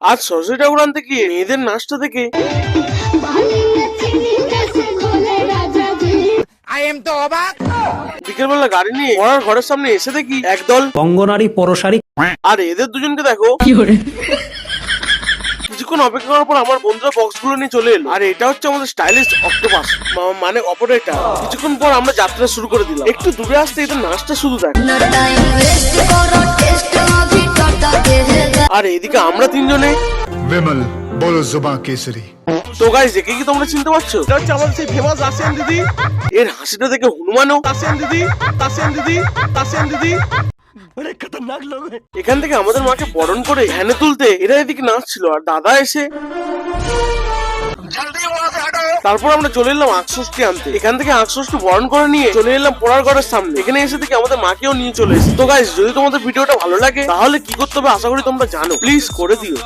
আজ সরস্বতী ঠাকুর আনতে গিয়ে মেয়েদের নাচটা দেখে বিকেল বেলা গাড়ি নিয়ে পড়ার ঘরের সামনে এসে দেখি একদল বঙ্গনারী পরশারী। আর এদের দুজনকে দেখো। কিছুক্ষণ অপেক্ষা করার পর আমার বন্ধুরা বক্স গুলো নিয়ে চলে এলো। আর এটা হচ্ছে আমাদের স্টাইলিশ অক্টোপাস, মানে অপারেটর। কিছুক্ষণ পর আমরা যাত্রা শুরু করে দিলাম। একটু দূরে আসতে এদের নাচটা শুধু দেখ। আর এদিকে আমরা তিনজনে विमल बोलो जुबान केसरी। তো গাইস দেখে কি তোমরা চিনতে পারছো? এটা হচ্ছে আমাদের সেই ফেমাস রাশিয়ান দিদি। এর হাসিটা দেখে হনুমানও রাশিয়ান দিদি, রাশিয়ান দিদি, রাশিয়ান দিদি। এখান থেকে আমাদের মাকে বরণ করে ভ্যানে তুলতে এরা এদিকে নাচছিল। আর দাদা এসে তারপর আমরা চলে এলাম আঁকষষ্ঠী আনতে। এখান থেকে আঁকষষ্ঠী বরণ করে নিয়ে চলে এলাম পড়ার ঘরের সামনে। এখানে এসে দেখি আমাদের মাকেও নিয়ে চলে এসেছে। তো গাইস যদি তোমাদের ভিডিওটা ভালো লাগে তাহলে কি করতে হবে আশা করি তোমরা জানো। প্লিজ করে দিও।